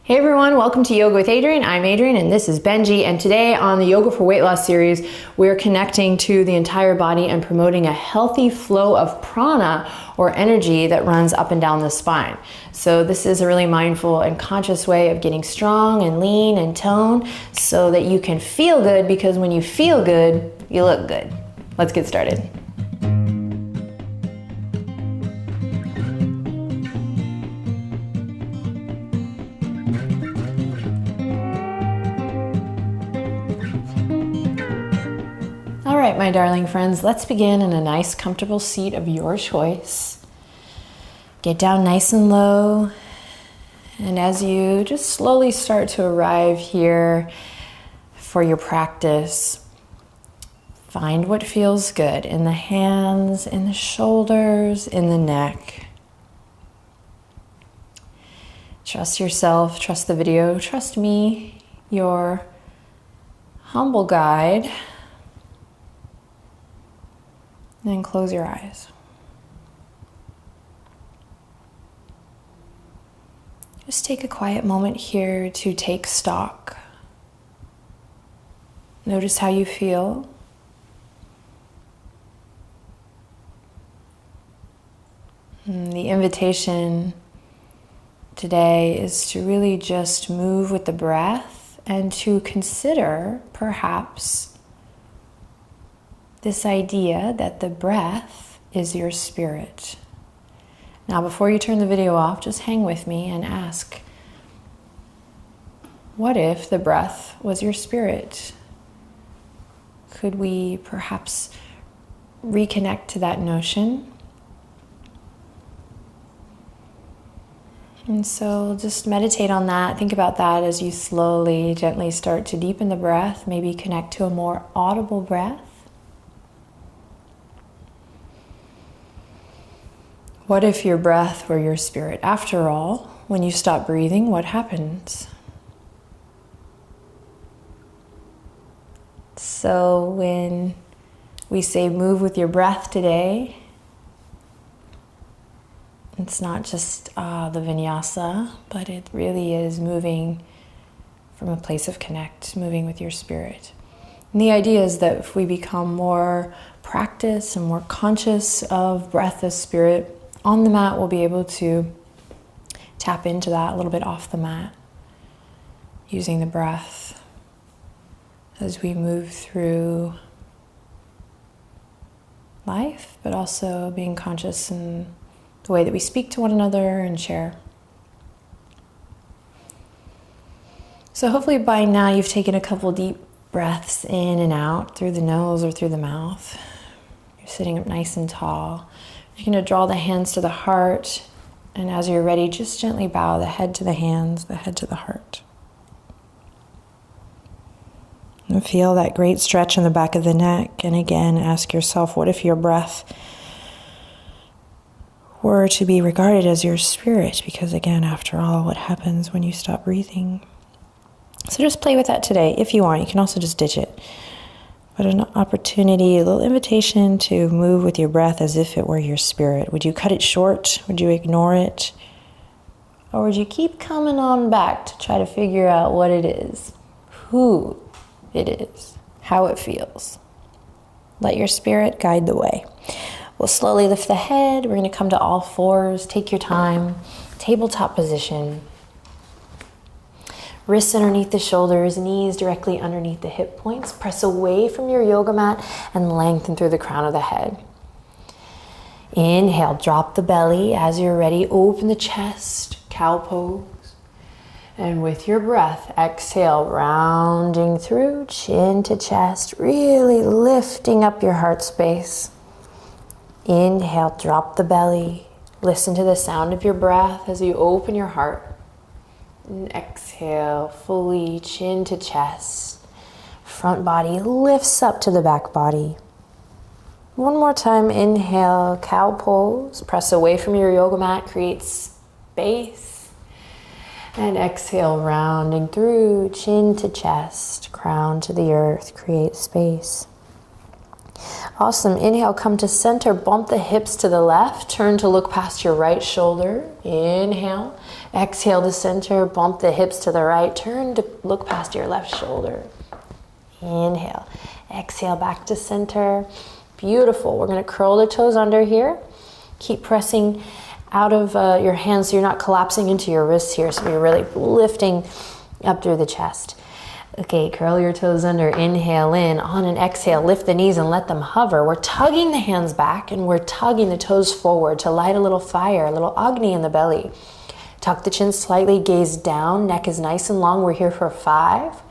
Hey everyone, welcome to Yoga with Adriene. I'm Adriene and this is Benji, and today on the Yoga for Weight Loss series, we're connecting to the entire body and promoting a healthy flow of prana or energy that runs up and down the spine. So this is a really mindful and conscious way of getting strong and lean and toned so that you can feel good, because when you feel good, you look good. Let's get started. All right, my darling friends, let's begin in a nice, comfortable seat of your choice. Get down nice and low. And as you just slowly start to arrive here for your practice, find what feels good in the hands, in the shoulders, in the neck. Trust yourself, trust the video, trust me, your humble guide. Then close your eyes. Just take a quiet moment here to take stock. Notice how you feel. The invitation today is to really just move with the breath and to consider perhaps this idea that the breath is your spirit. Now, before you turn the video off, just hang with me and ask, what if the breath was your spirit? Could we perhaps reconnect to that notion? And so just meditate on that. Think about that as you slowly, gently start to deepen the breath, maybe connect to a more audible breath. What if your breath were your spirit? After all, when you stop breathing, what happens? So when we say move with your breath today, it's not just the vinyasa, but it really is moving from a place of connect, moving with your spirit. And the idea is that if we become more practiced and more conscious of breath as spirit, on the mat, we'll be able to tap into that a little bit off the mat, using the breath as we move through life, but also being conscious in the way that we speak to one another and share. So hopefully by now you've taken a couple deep breaths in and out through the nose or through the mouth. You're sitting up nice and tall. You're going to draw the hands to the heart, and as you're ready, just gently bow the head to the hands, the head to the heart. And feel that great stretch in the back of the neck, and again, ask yourself, what if your breath were to be regarded as your spirit? Because again, after all, what happens when you stop breathing? So just play with that today. If you want, you can also just ditch it. But an opportunity, a little invitation to move with your breath as if it were your spirit. Would you cut it short? Would you ignore it? Or would you keep coming on back to try to figure out what it is, who it is, how it feels? Let your spirit guide the way. We'll slowly lift the head. We're going to come to all fours. Take your time. Tabletop position. Wrists underneath the shoulders, knees directly underneath the hip points. Press away from your yoga mat and lengthen through the crown of the head. Inhale, drop the belly. As you're ready, open the chest, cow pose. And with your breath, exhale, rounding through, chin to chest, really lifting up your heart space. Inhale, drop the belly. Listen to the sound of your breath as you open your heart. And exhale, fully chin to chest. Front body lifts up to the back body. One more time, inhale, cow pose. Press away from your yoga mat, create space. And exhale, rounding through, chin to chest, crown to the earth, create space. Awesome. Inhale, come to center, bump the hips to the left, turn to look past your right shoulder. Inhale, Exhale to center, bump the hips to the right, turn to look past your left shoulder. Inhale, exhale back to center. Beautiful. We're gonna curl the toes under here. Keep pressing out of your hands so you're not collapsing into your wrists here, so you're really lifting up through the chest. Okay, curl your toes under, inhale in. On an exhale, lift the knees and let them hover. We're tugging the hands back and we're tugging the toes forward to light a little fire, a little Agni in the belly. Tuck the chin slightly, gaze down, neck is nice and long. We're here for 5,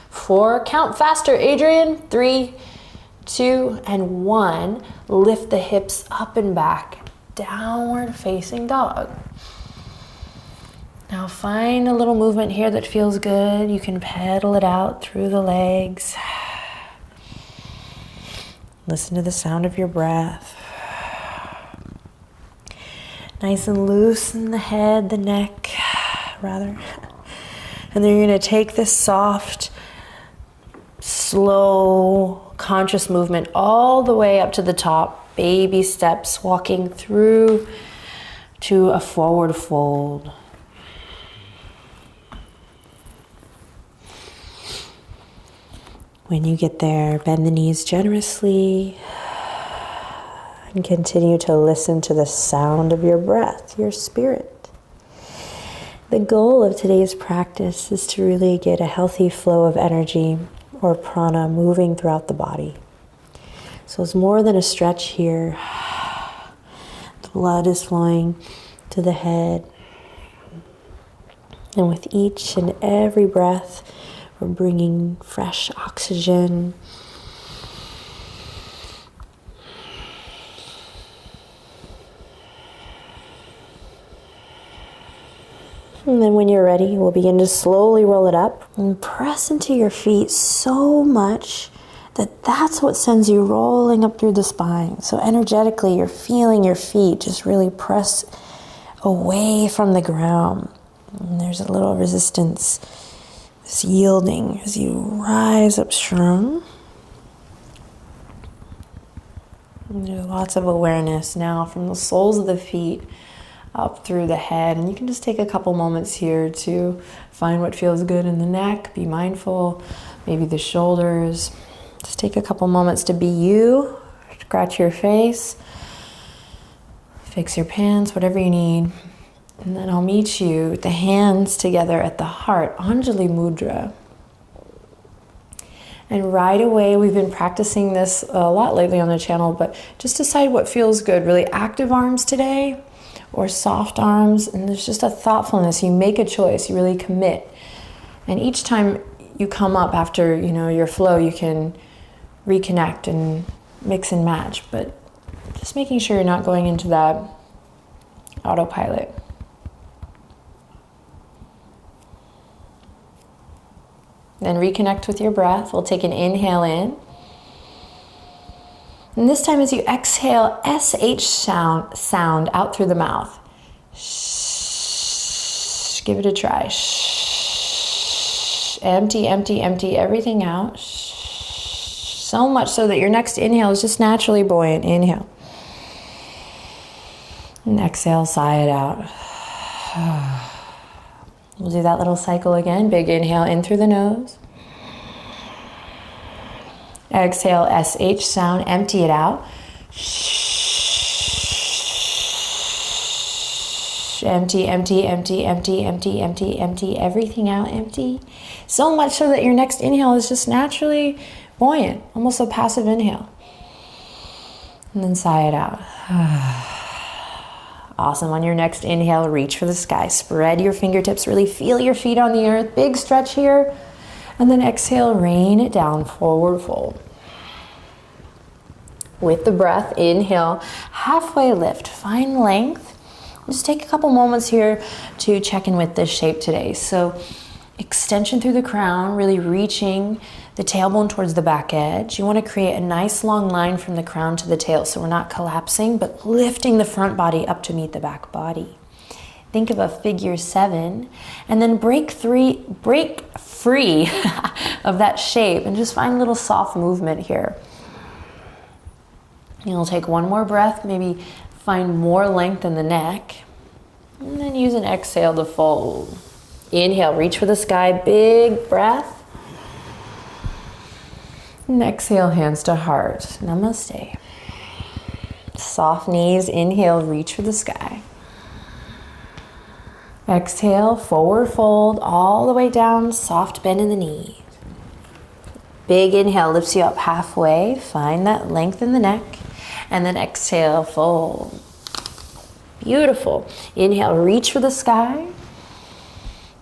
4, count faster, Adrian. 3, 2, and 1. Lift the hips up and back, downward facing dog. Now find a little movement here that feels good. You can pedal it out through the legs. Listen to the sound of your breath. Nice and loose in the head, the neck, rather. And then you're gonna take this soft, slow, conscious movement all the way up to the top. Baby steps, walking through to a forward fold. When you get there, bend the knees generously and continue to listen to the sound of your breath, your spirit. The goal of today's practice is to really get a healthy flow of energy or prana moving throughout the body. So it's more than a stretch here. The blood is flowing to the head. And with each and every breath, we're bringing fresh oxygen. And then when you're ready, we'll begin to slowly roll it up and press into your feet so much that that's what sends you rolling up through the spine. So energetically, you're feeling your feet just really press away from the ground. And there's a little resistance, this yielding as you rise up strong. And there's lots of awareness now from the soles of the feet up through the head. And you can just take a couple moments here to find what feels good in the neck. Be mindful, maybe the shoulders. Just take a couple moments to be you. Scratch your face, fix your pants, whatever you need. And then I'll meet you with the hands together at the heart, Anjali Mudra. And right away, we've been practicing this a lot lately on the channel, but just decide what feels good. Really active arms today or soft arms. And there's just a thoughtfulness. You make a choice, you really commit. And each time you come up after, your flow, you can reconnect and mix and match, but just making sure you're not going into that autopilot. Then reconnect with your breath. We'll take an inhale in. And this time as you exhale, SH sound out through the mouth. Shh. Give it a try. Shh. Empty, empty, empty everything out. Shh. So much so that your next inhale is just naturally buoyant. Inhale. And exhale, sigh it out. We'll do that little cycle again. Big inhale in through the nose. Exhale, SH sound, empty it out. Empty, empty, empty, empty, empty, empty, empty, everything out, empty. So much so that your next inhale is just naturally buoyant, almost a passive inhale. And then sigh it out. Awesome. On your next inhale, reach for the sky. Spread your fingertips, really feel your feet on the earth. Big stretch here. And then exhale, rain it down, forward fold. With the breath, inhale, halfway lift, find length. Just take a couple moments here to check in with this shape today. So extension through the crown, really reaching the tailbone towards the back edge. You want to create a nice long line from the crown to the tail so we're not collapsing, but lifting the front body up to meet the back body. Think of a figure 7 and then break free of that shape and just find a little soft movement here. You'll take one more breath, maybe find more length in the neck. And then use an exhale to fold. Inhale, reach for the sky, big breath. And exhale, hands to heart. Namaste. Soft knees, inhale, reach for the sky. Exhale, forward fold all the way down, soft bend in the knees. Big inhale lifts you up halfway, find that length in the neck, and then exhale, fold. Beautiful. Inhale, reach for the sky.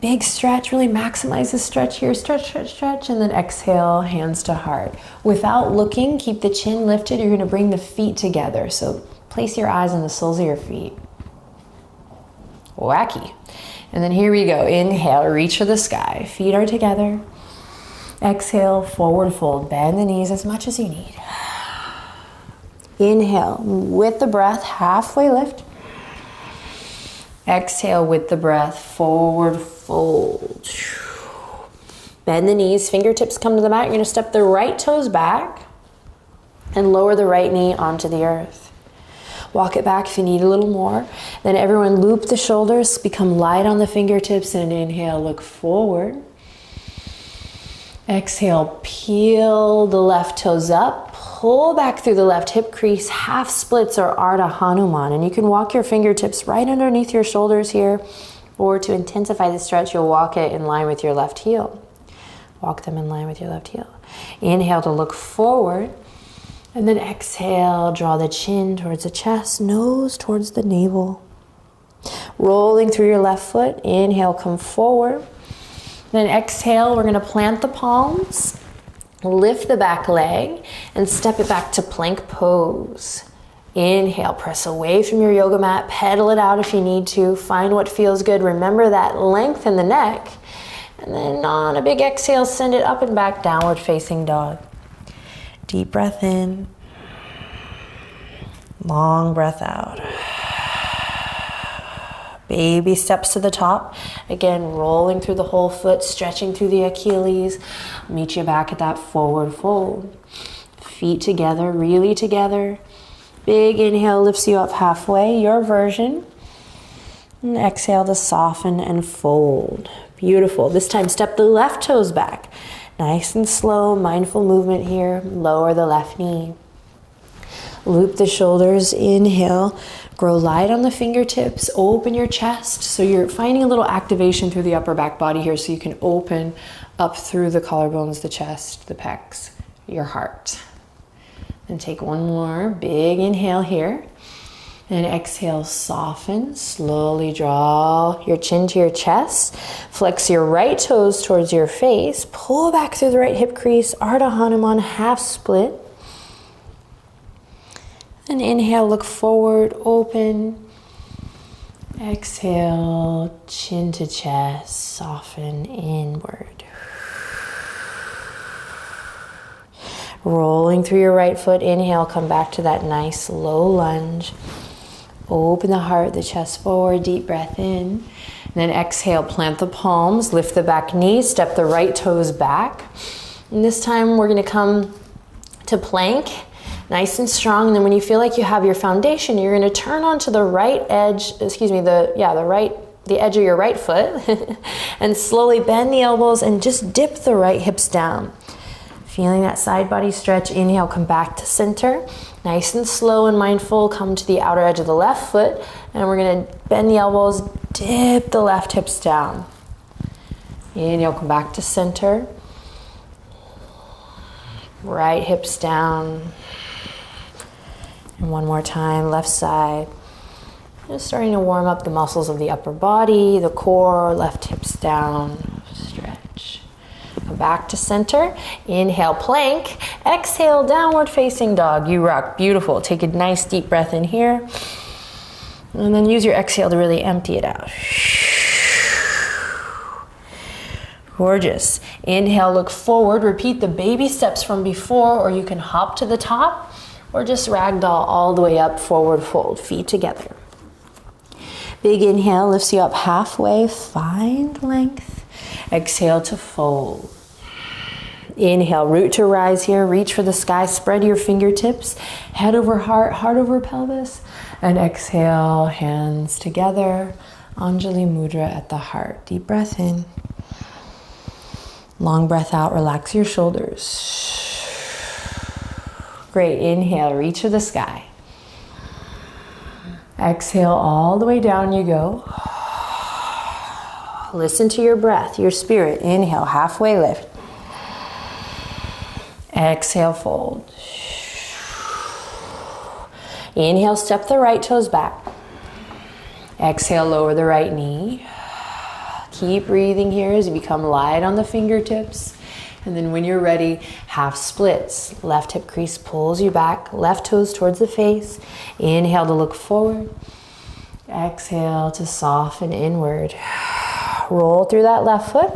Big stretch, really maximize the stretch here. Stretch, stretch, stretch, and then exhale, hands to heart. Without looking, keep the chin lifted. You're gonna bring the feet together. So place your eyes on the soles of your feet. Wacky. And then here we go. Inhale, reach for the sky. Feet are together. Exhale, forward fold. Bend the knees as much as you need. Inhale, with the breath, halfway lift. Exhale with the breath, forward fold. Bend the knees, fingertips come to the mat. You're gonna step the right toes back and lower the right knee onto the earth. Walk it back if you need a little more. Then everyone loop the shoulders, become light on the fingertips, and inhale, look forward. Exhale, peel the left toes up, pull back through the left hip crease, half splits or Ardha Hanuman. And you can walk your fingertips right underneath your shoulders here, or to intensify the stretch, you'll walk it in line with your left heel. Walk them in line with your left heel. Inhale to look forward, and then exhale, draw the chin towards the chest, nose towards the navel. Rolling through your left foot, inhale, come forward. Then exhale, we're gonna plant the palms, lift the back leg, and step it back to plank pose. Inhale, press away from your yoga mat, pedal it out if you need to, find what feels good. Remember that length in the neck. And then on a big exhale, send it up and back, downward facing dog. Deep breath in, long breath out. Baby steps to the top. Again, rolling through the whole foot, stretching through the Achilles. Meet you back at that forward fold. Feet together, really together. Big inhale lifts you up halfway, your version. And exhale to soften and fold. Beautiful. This time step the left toes back. Nice and slow, mindful movement here. Lower the left knee. Loop the shoulders, inhale. Grow light on the fingertips, open your chest. So you're finding a little activation through the upper back body here so you can open up through the collarbones, the chest, the pecs, your heart. And take one more big inhale here. And exhale, soften, slowly draw your chin to your chest. Flex your right toes towards your face. Pull back through the right hip crease, Ardha Hanuman, half split. And inhale, look forward, open. Exhale, chin to chest, soften inward. Rolling through your right foot, inhale, come back to that nice low lunge. Open the heart, the chest forward, deep breath in. And then exhale, plant the palms, lift the back knee, step the right toes back. And this time we're gonna come to plank. Nice and strong, and then when you feel like you have your foundation, you're gonna turn onto the right edge, the edge of your right foot, and slowly bend the elbows and just dip the right hips down. Feeling that side body stretch, inhale, come back to center. Nice and slow and mindful, come to the outer edge of the left foot, and we're gonna bend the elbows, dip the left hips down. Inhale, come back to center. Right hips down. And one more time, left side. Just starting to warm up the muscles of the upper body, the core, left hips down, stretch. Come back to center, inhale, plank, exhale, downward facing dog. You rock, beautiful. Take a nice deep breath in here. And then use your exhale to really empty it out. Gorgeous. Inhale, look forward, repeat the baby steps from before, or you can hop to the top, or just ragdoll all the way up, forward fold, feet together. Big inhale lifts you up halfway, find length. Exhale to fold. Inhale, root to rise here, reach for the sky, spread your fingertips, head over heart, heart over pelvis. And exhale, hands together, Anjali Mudra at the heart. Deep breath in. Long breath out, relax your shoulders. Great, inhale, reach for the sky. Exhale, all the way down you go. Listen to your breath, your spirit. Inhale, halfway lift. Exhale, fold. Inhale, step the right toes back. Exhale, lower the right knee. Keep breathing here as you become light on the fingertips. And then when you're ready, half splits. Left hip crease pulls you back. Left toes towards the face. Inhale to look forward. Exhale to soften inward. Roll through that left foot.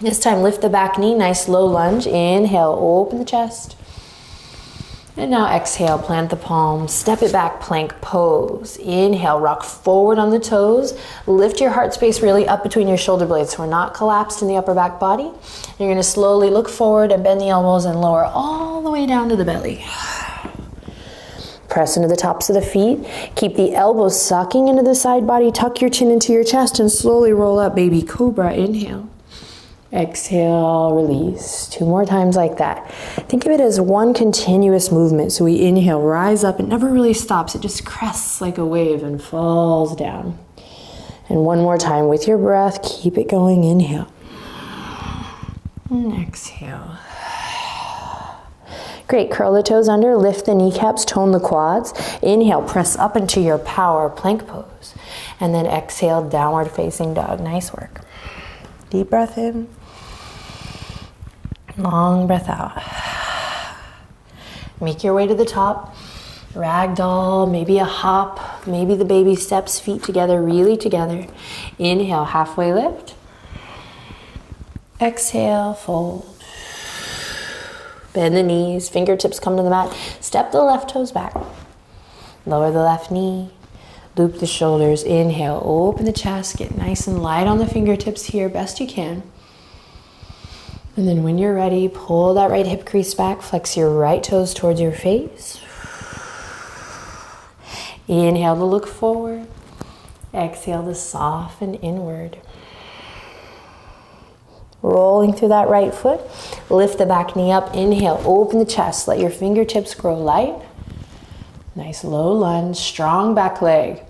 This time lift the back knee, nice low lunge. Inhale, open the chest. And now exhale, plant the palms, step it back, plank pose. Inhale, rock forward on the toes. Lift your heart space really up between your shoulder blades so we're not collapsed in the upper back body. You're gonna slowly look forward and bend the elbows and lower all the way down to the belly. Press into the tops of the feet. Keep the elbows sucking into the side body. Tuck your chin into your chest and slowly roll up, baby cobra. Inhale. Exhale, release. 2 more times like that. Think of it as one continuous movement. So we inhale, rise up. It never really stops. It just crests like a wave and falls down. And 1 more time with your breath. Keep it going. Inhale. And exhale. Great. Curl the toes under. Lift the kneecaps. Tone the quads. Inhale. Press up into your power plank pose. And then exhale, downward facing dog. Nice work. Deep breath in. Long breath out. Make your way to the top. Ragdoll, maybe a hop, maybe the baby steps, feet together, really together. Inhale, halfway lift. Exhale, fold. Bend the knees, fingertips come to the mat. Step the left toes back. Lower the left knee. Loop the shoulders. Inhale, open the chest. Get nice and light on the fingertips here, best you can. And then when you're ready, pull that right hip crease back. Flex your right toes towards your face. Inhale to look forward. Exhale to soften inward. Rolling through that right foot. Lift the back knee up. Inhale, open the chest. Let your fingertips grow light. Nice low lunge, strong back leg.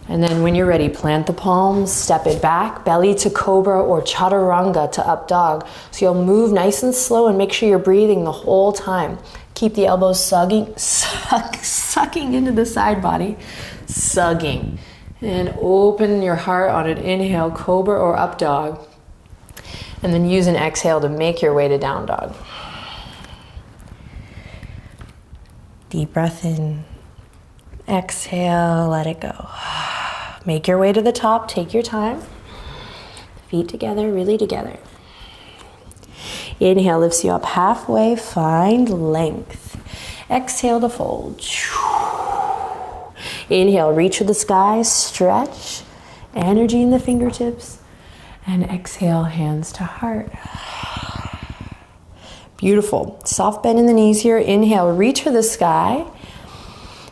And then when you're ready, plant the palms, step it back, belly to cobra or chaturanga to up dog. So you'll move nice and slow and make sure you're breathing the whole time. Keep the elbows sucking into the side body, sugging. And open your heart on an inhale, cobra or up dog. And then use an exhale to make your way to down dog. Deep breath in. Exhale, let it go. Make your way to the top, take your time. Feet together, really together. Inhale lifts you up halfway, find length. Exhale to fold. Inhale, reach for the sky, stretch. Energy in the fingertips. And exhale, hands to heart. Beautiful. Soft bend in the knees here. Inhale, reach for the sky.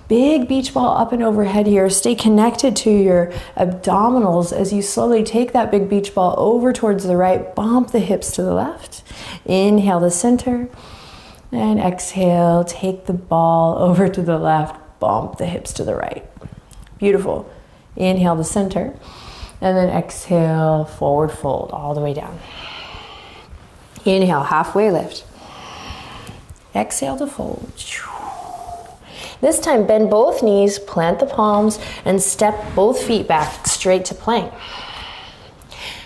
Big beach ball up and overhead here. Stay connected to your abdominals as you slowly take that big beach ball over towards the right. Bump the hips to the left. Inhale to center. And exhale, take the ball over to the left. Bump the hips to the right. Beautiful. Inhale to center. And then exhale, forward fold all the way down. Inhale, halfway lift. Exhale to fold. This time, bend both knees, plant the palms, and step both feet back straight to plank.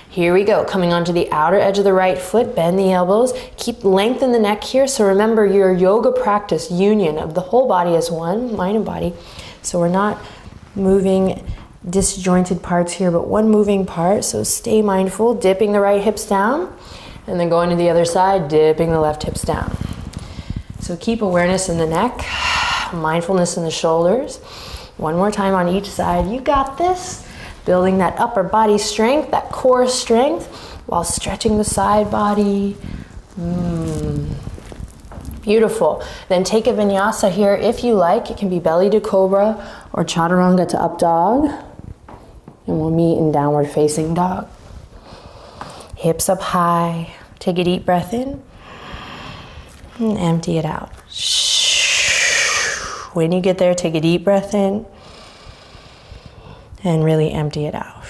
Here we go, coming onto the outer edge of the right foot, bend the elbows, keep lengthen the neck here. So remember your yoga practice, union of the whole body as one, mind and body. So we're not moving disjointed parts here, but one moving part. So stay mindful, dipping the right hips down, and then going to the other side, dipping the left hips down. So keep awareness in the neck, mindfulness in the shoulders. One more time on each side. You got this. Building that upper body strength, that core strength, while stretching the side body. Beautiful. Then take a vinyasa here if you like. It can be belly to cobra or chaturanga to up dog. And we'll meet in downward facing dog. Hips up high. Take a deep breath in. And empty it out. When you get there, take a deep breath in. And really empty it out.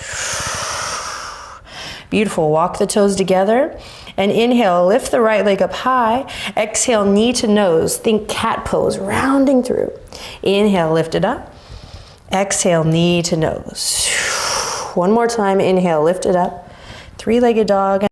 Beautiful. Walk the toes together. And inhale, lift the right leg up high. Exhale, knee to nose. Think cat pose, rounding through. Inhale, lift it up. Exhale, knee to nose. One more time. Inhale, lift it up. Three-legged dog.